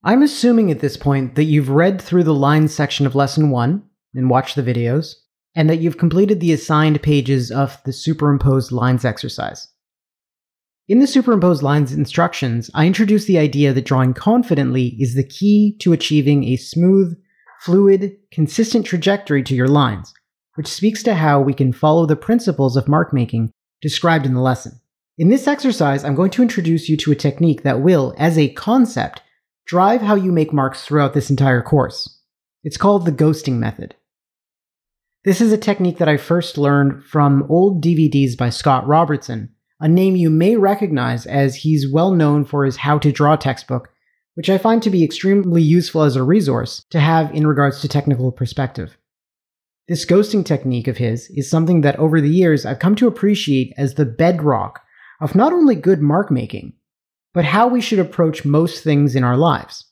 I'm assuming at this point that you've read through the lines section of Lesson 1 and watched the videos, and that you've completed the assigned pages of the superimposed lines exercise. In the superimposed lines instructions, I introduced the idea that drawing confidently is the key to achieving a smooth, fluid, consistent trajectory to your lines, which speaks to how we can follow the principles of mark making described in the lesson. In this exercise, I'm going to introduce you to a technique that will, as a concept, drive how you make marks throughout this entire course. It's called the ghosting method. This is a technique that I first learned from old DVDs by Scott Robertson, a name you may recognize as he's well known for his How to Draw textbook, which I find to be extremely useful as a resource to have in regards to technical perspective. This ghosting technique of his is something that over the years I've come to appreciate as the bedrock of not only good mark making, but how we should approach most things in our lives.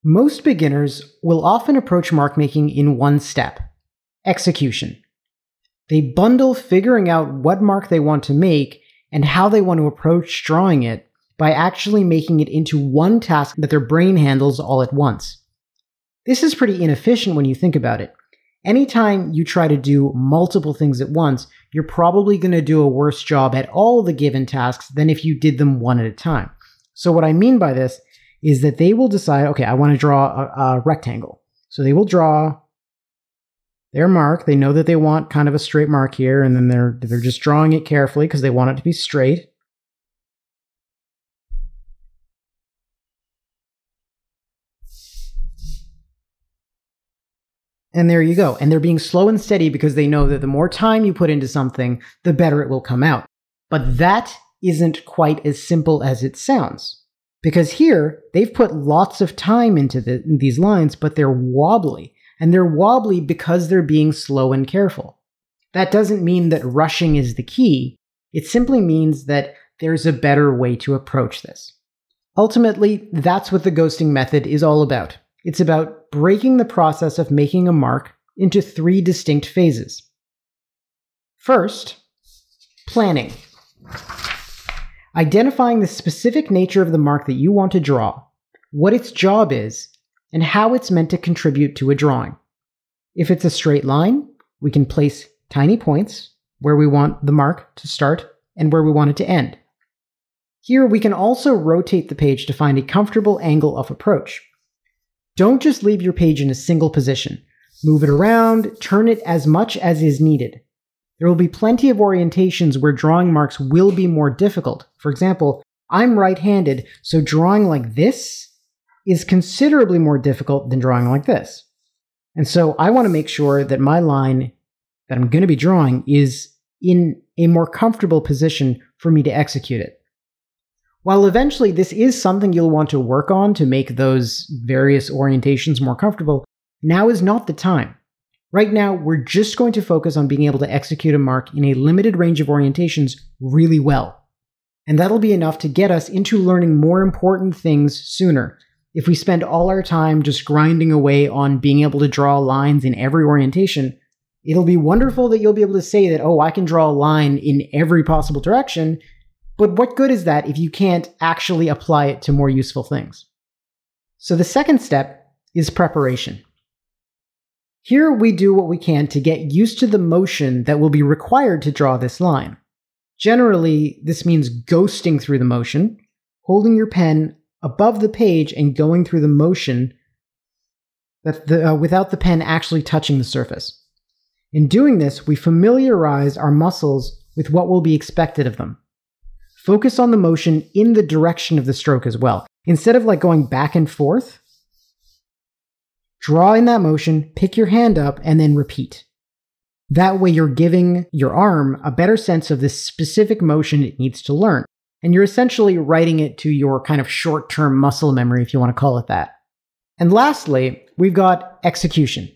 Most beginners will often approach mark making in one step: execution. They bundle figuring out what mark they want to make and how they want to approach drawing it by actually making it into one task that their brain handles all at once. This is pretty inefficient when you think about it. Anytime you try to do multiple things at once, you're probably going to do a worse job at all the given tasks than if you did them one at a time. So what I mean by this is that they will decide, okay, I want to draw a rectangle. So they will draw their mark. They know that they want kind of a straight mark here, and then they're just drawing it carefully because they want it to be straight. And there you go. And they're being slow and steady because they know that the more time you put into something, the better it will come out. But that isn't quite as simple as it sounds. Because here, they've put lots of time into these lines, but they're wobbly. And they're wobbly because they're being slow and careful. That doesn't mean that rushing is the key. It simply means that there's a better way to approach this. Ultimately, that's what the ghosting method is all about. It's about breaking the process of making a mark into 3 distinct phases. First, planning. Identifying the specific nature of the mark that you want to draw, what its job is, and how it's meant to contribute to a drawing. If it's a straight line, we can place tiny points where we want the mark to start and where we want it to end. Here we can also rotate the page to find a comfortable angle of approach. Don't just leave your page in a single position. Move it around, turn it as much as is needed. There will be plenty of orientations where drawing marks will be more difficult. For example, I'm right-handed, so drawing like this is considerably more difficult than drawing like this. And so I want to make sure that my line that I'm going to be drawing is in a more comfortable position for me to execute it. While eventually this is something you'll want to work on to make those various orientations more comfortable, now is not the time. Right now, we're just going to focus on being able to execute a mark in a limited range of orientations really well. And that'll be enough to get us into learning more important things sooner. If we spend all our time just grinding away on being able to draw lines in every orientation, it'll be wonderful that you'll be able to say that, oh, I can draw a line in every possible direction, but what good is that if you can't actually apply it to more useful things? So the second step is preparation. Here we do what we can to get used to the motion that will be required to draw this line. Generally, this means ghosting through the motion, holding your pen above the page and going through the motion without the pen actually touching the surface. In doing this, we familiarize our muscles with what will be expected of them. Focus on the motion in the direction of the stroke as well. Instead of going back and forth, draw in that motion, pick your hand up, and then repeat. That way you're giving your arm a better sense of the specific motion it needs to learn. And you're essentially writing it to your kind of short-term muscle memory, if you want to call it that. And lastly, we've got execution.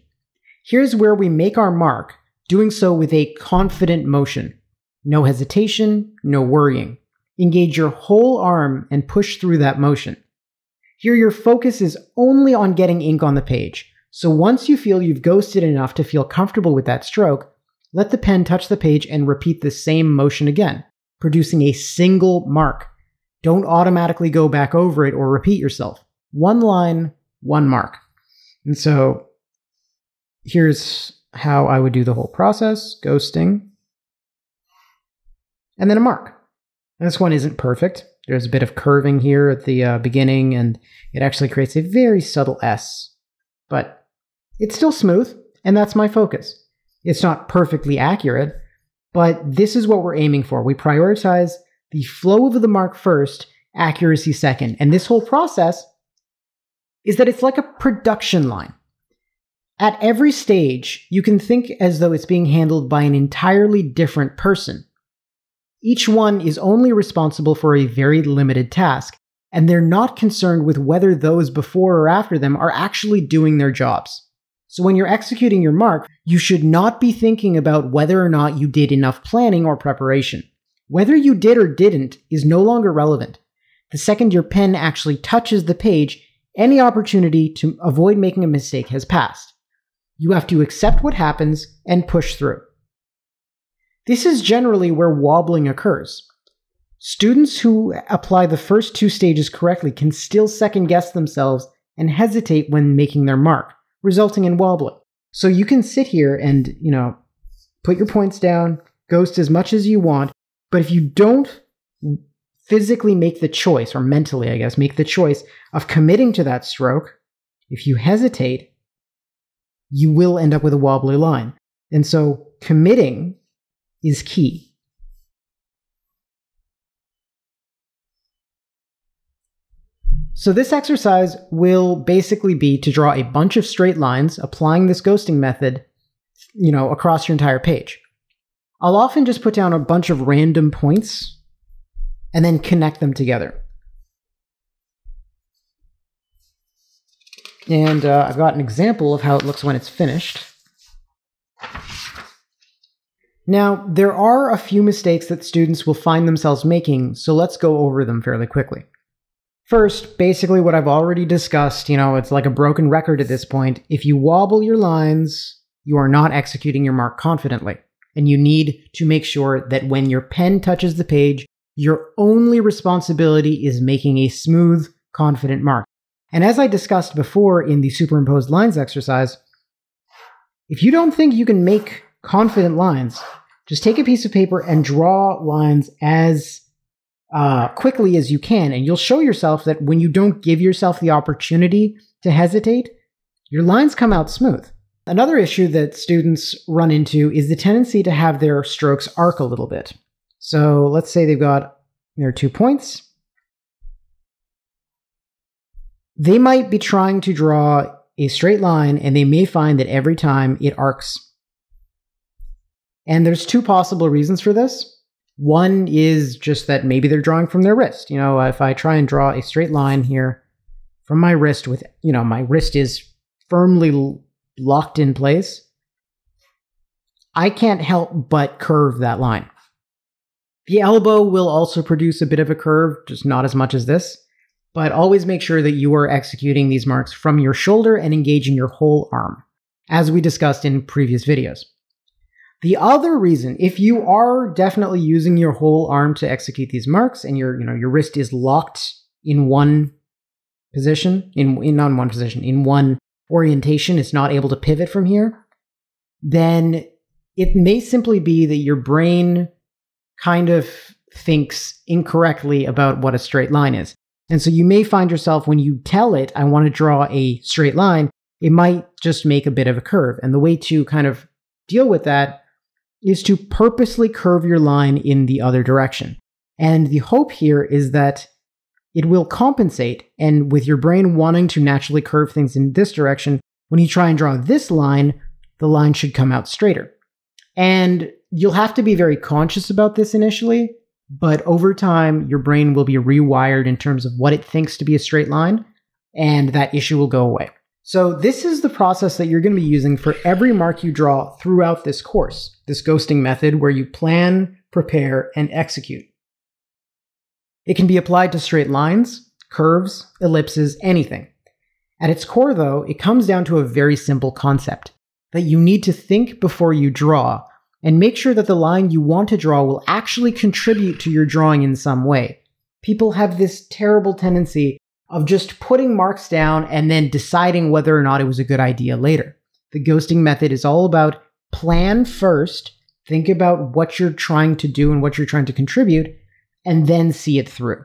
Here's where we make our mark, doing so with a confident motion. No hesitation, no worrying. Engage your whole arm and push through that motion. Here your focus is only on getting ink on the page. So once you feel you've ghosted enough to feel comfortable with that stroke, let the pen touch the page and repeat the same motion again. producing a single mark. Don't automatically go back over it or repeat yourself. One line, one mark. And so here's how I would do the whole process. Ghosting. And then a mark. And this one isn't perfect. There's a bit of curving here at the beginning, and it actually creates a very subtle S. But it's still smooth, and that's my focus. It's not perfectly accurate, but this is what we're aiming for. We prioritize the flow of the mark first, accuracy second. And this whole process is that it's like a production line. At every stage, you can think as though it's being handled by an entirely different person. Each one is only responsible for a very limited task, and they're not concerned with whether those before or after them are actually doing their jobs. So when you're executing your mark, you should not be thinking about whether or not you did enough planning or preparation. Whether you did or didn't is no longer relevant. The second your pen actually touches the page, any opportunity to avoid making a mistake has passed. You have to accept what happens and push through. This is generally where wobbling occurs. Students who apply the first two stages correctly can still second-guess themselves and hesitate when making their mark, resulting in wobbling. So you can sit here and, put your points down, ghost as much as you want, but if you don't physically make the choice, or mentally, I guess, make the choice of committing to that stroke, if you hesitate, you will end up with a wobbly line. And so committing is key. So this exercise will basically be to draw a bunch of straight lines, applying this ghosting method, across your entire page. I'll often just put down a bunch of random points and then connect them together. And I've got an example of how it looks when it's finished. Now, there are a few mistakes that students will find themselves making, so let's go over them fairly quickly. First, basically what I've already discussed, it's like a broken record at this point. If you wobble your lines, you are not executing your mark confidently. And you need to make sure that when your pen touches the page, your only responsibility is making a smooth, confident mark. And as I discussed before in the superimposed lines exercise, if you don't think you can make confident lines, just take a piece of paper and draw lines as quickly as you can, and you'll show yourself that when you don't give yourself the opportunity to hesitate, your lines come out smooth. Another issue that students run into is the tendency to have their strokes arc a little bit. So let's say they've got their 2 points. They might be trying to draw a straight line, and they may find that every time it arcs. And there's two possible reasons for this. One is just that maybe they're drawing from their wrist. If I try and draw a straight line here from my wrist with, my wrist is firmly locked in place, I can't help but curve that line. The elbow will also produce a bit of a curve, just not as much as this, but always make sure that you are executing these marks from your shoulder and engaging your whole arm, as we discussed in previous videos. The other reason, if you are definitely using your whole arm to execute these marks and your wrist is locked in one position, in one orientation, it's not able to pivot from here, then it may simply be that your brain kind of thinks incorrectly about what a straight line is. And so you may find yourself, when you tell it, I want to draw a straight line, it might just make a bit of a curve. And the way to kind of deal with that is to purposely curve your line in the other direction. And the hope here is that it will compensate, and with your brain wanting to naturally curve things in this direction, when you try and draw this line, the line should come out straighter. And you'll have to be very conscious about this initially, but over time, your brain will be rewired in terms of what it thinks to be a straight line, and that issue will go away. So this is the process that you're going to be using for every mark you draw throughout this course, this ghosting method where you plan, prepare, and execute. It can be applied to straight lines, curves, ellipses, anything. At its core, though, it comes down to a very simple concept, that you need to think before you draw, and make sure that the line you want to draw will actually contribute to your drawing in some way. People have this terrible tendency of just putting marks down and then deciding whether or not it was a good idea later. The ghosting method is all about plan first, think about what you're trying to do and what you're trying to contribute, and then see it through.